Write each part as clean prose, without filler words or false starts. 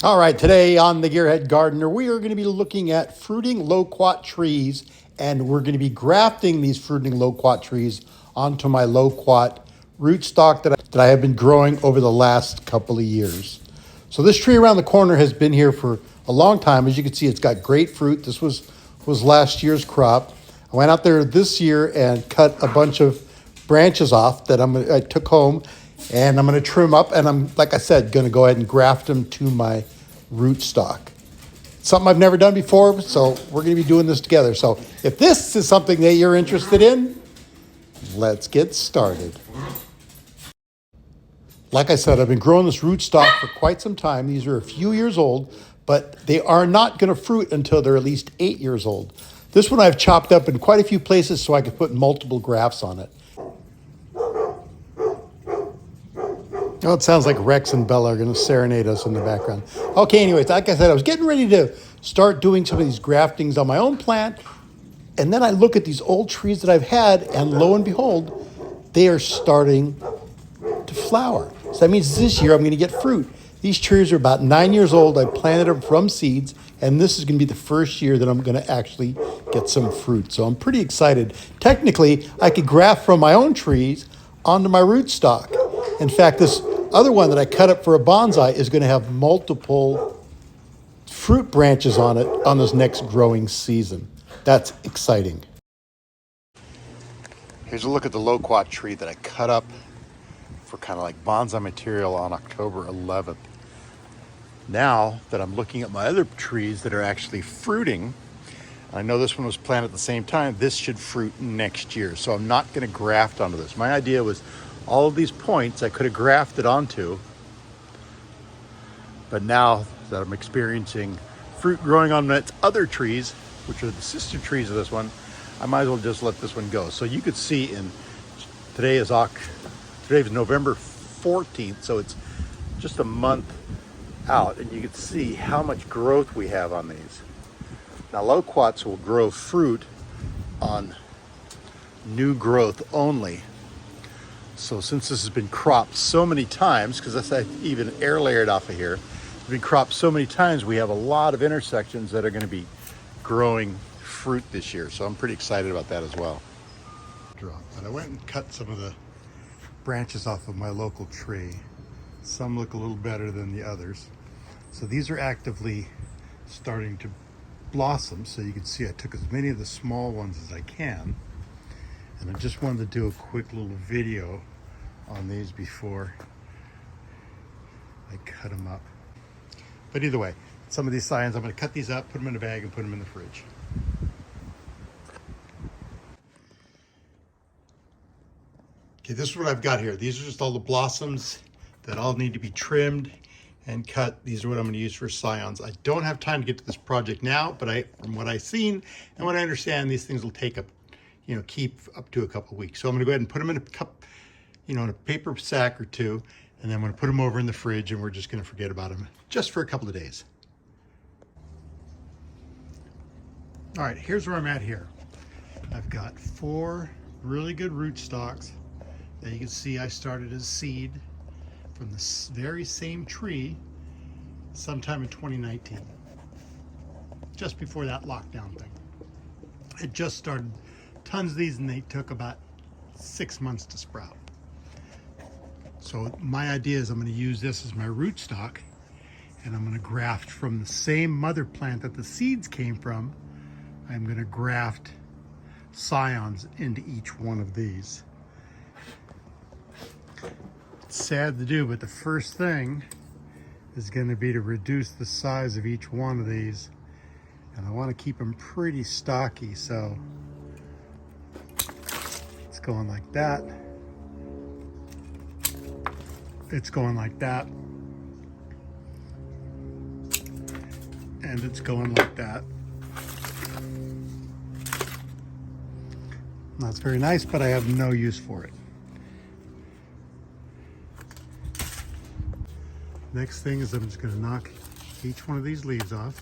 All right, today on the Gearhead Gardener, we are going to be looking at fruiting loquat trees, and we're going to be grafting these fruiting loquat trees onto my loquat rootstock that I have been growing over the last couple of years. So this tree around the corner has been here for a long time. As you can see, it's got great fruit. This was last year's crop. I went out there this year and cut a bunch of branches off that I took home, and I'm going to trim up, and I'm, like I said, going to go ahead and graft them to my rootstock. Something I've never done before, so we're going to be doing this together. So if this is something that you're interested in, let's get started. Like I said, I've been growing this rootstock for quite some time. These are a few years old, but they are not going to fruit until they're at least 8 years old. This one I've chopped up in quite a few places so I could put multiple grafts on it. Oh, it sounds like Rex and Bella are going to serenade us in the background. Okay, anyways, like I said, I was getting ready to start doing some of these graftings on my own plant, and then I look at these old trees that I've had, and lo and behold, they are starting to flower. So that means this year I'm going to get fruit. These trees are about 9 years old. I planted them from seeds, and this is going to be the first year that I'm going to actually get some fruit. So I'm pretty excited. Technically, I could graft from my own trees onto my rootstock. In fact, this other one that I cut up for a bonsai is going to have multiple fruit branches on it on this next growing season. That's exciting. Here's a look at the loquat tree that I cut up for kind of like bonsai material on October 11th. Now that I'm looking at my other trees that are actually fruiting, I know this one was planted at the same time, this should fruit next year. So I'm not going to graft onto this. My idea was all of these points I could have grafted onto, but now that I'm experiencing fruit growing on its other trees, which are the sister trees of this one, I might as well just let this one go. So you could see today is November 14th, so it's just a month out, and you can see how much growth we have on these. Now loquats will grow fruit on new growth only. So since this has been cropped so many times, because I even air layered off of here, it's been cropped so many times, we have a lot of intersections that are going to be growing fruit this year. So I'm pretty excited about that as well. But I went and cut some of the branches off of my local tree. Some look a little better than the others. So these are actively starting to blossom. So you can see I took as many of the small ones as I can. And I just wanted to do a quick little video on these before I cut them up. But either way, some of these scions, I'm going to cut these up, put them in a bag, and put them in the fridge. Okay, this is what I've got here. These are just all the blossoms that all need to be trimmed and cut. These are what I'm going to use for scions. I don't have time to get to this project now, but from what I've seen and what I understand, these things will take keep up to a couple of weeks. So I'm going to go ahead and put them in a cup, in a paper sack or two, and then I'm going to put them over in the fridge, and we're just going to forget about them just for a couple of days. All right, here's where I'm at here. I've got 4 really good rootstocks that you can see I started as seed from the very same tree sometime in 2019, just before that lockdown thing. It just started tons of these, and they took about 6 months to sprout. So my idea is I'm going to use this as my rootstock, and I'm going to graft from the same mother plant that the seeds came from. I'm going to graft scions into each one of these. It's sad to do, but the first thing is going to be to reduce the size of each one of these, and I want to keep them pretty stocky, so it's going like that. It's going like that. And it's going like that. That's very nice, but I have no use for it. Next thing is I'm just going to knock each one of these leaves off.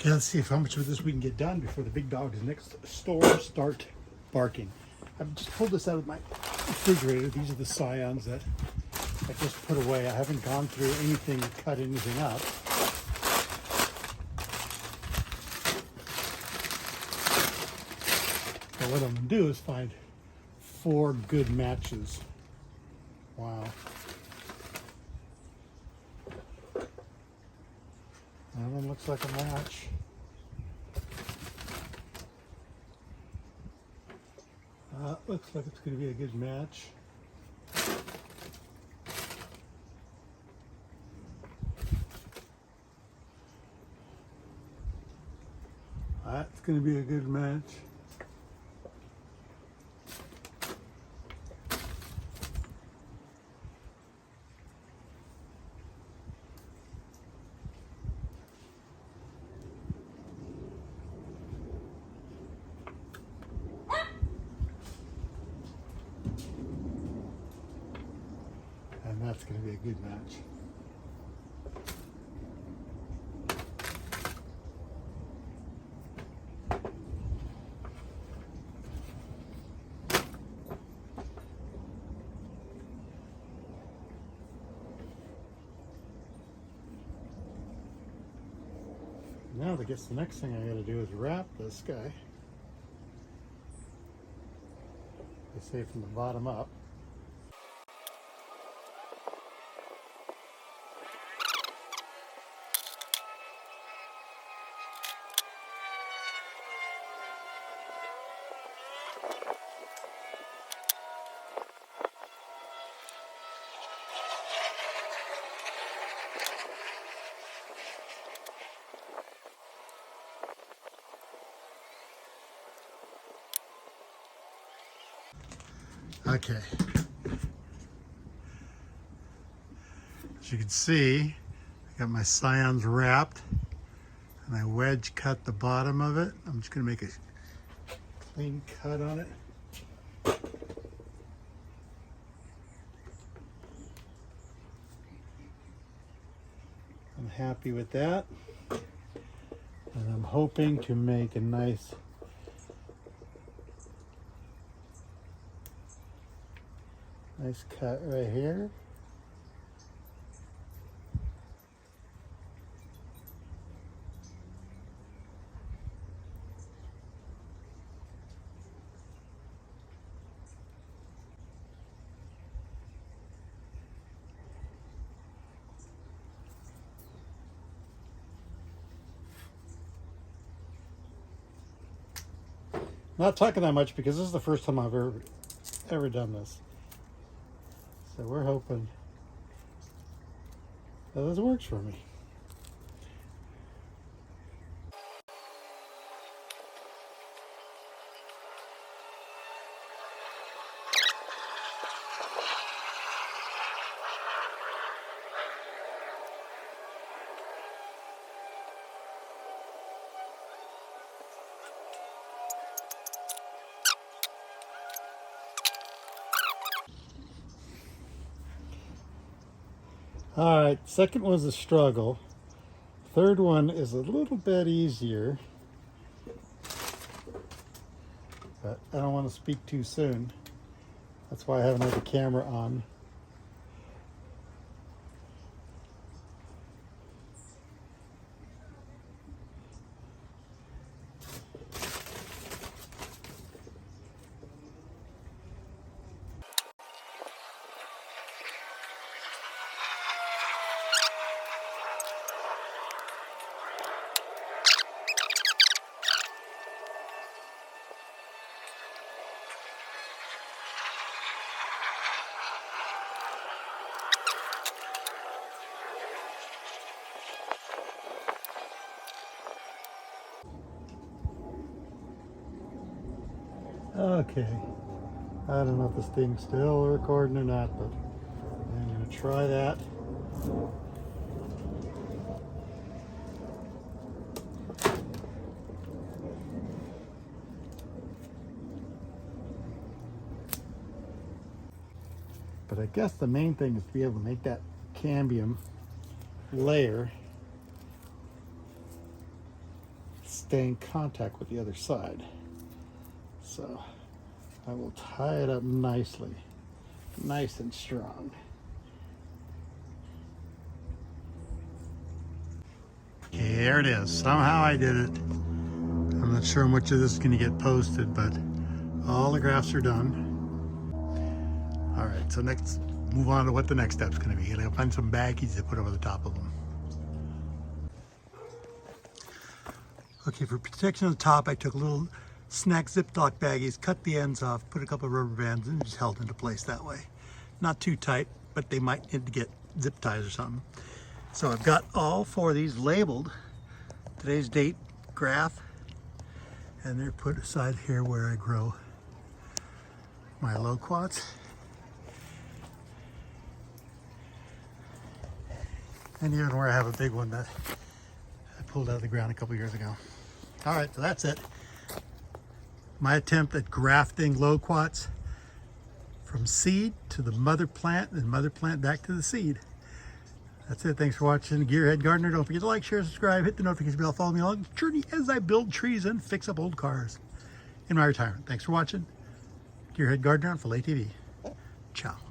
Okay, let's see how much of this we can get done before the big dogs next door start barking. I've just pulled this out of my refrigerator. These are the scions that I just put away. I haven't gone through anything, cut anything up. So what I'm going to do is find 4 good matches. Wow. That one looks like a match. Looks like it's going to be a good match. That's going to be a good match. And that's going to be a good match. Now I guess the next thing I got to do is wrap this guy. They say from the bottom up. Okay. As you can see, I got my scions wrapped and I wedge cut the bottom of it. I'm just going to make a clean cut on it. I'm happy with that. And I'm hoping to make a nice cut right here. Not talking that much because this is the first time I've ever done this. So we're hoping that this works for me. All right, second one's a struggle. Third one is a little bit easier, but I don't want to speak too soon. That's why I haven't had the camera on. Okay, I don't know if this thing's still recording or not, but I'm going to try that. But I guess the main thing is to be able to make that cambium layer stay in contact with the other side. So I will tie it up nicely, nice and strong. Okay, there it is. Somehow I did it. I'm not sure how much of this is going to get posted, but all the grafts are done. All right, so next, move on to what the next step's going to be. I'll find some baggies to put over the top of them. Okay, for protection of the top, I took little snack Ziploc baggies, cut the ends off, put a couple of rubber bands, and just held into place that way. Not too tight, but they might need to get zip ties or something. So I've got all 4 of these labeled, today's date, graph, and they're put aside here where I grow my loquats. And even where I have a big one that I pulled out of the ground a couple years ago. All right, so that's it. My attempt at grafting loquats from seed to the mother plant and mother plant back to the seed. That's it. Thanks for watching Gearhead Gardener. Don't forget to like, share, subscribe, hit the notification bell, follow me along the journey as I build trees and fix up old cars in my retirement. Thanks for watching Gearhead Gardener on Filet TV. Ciao.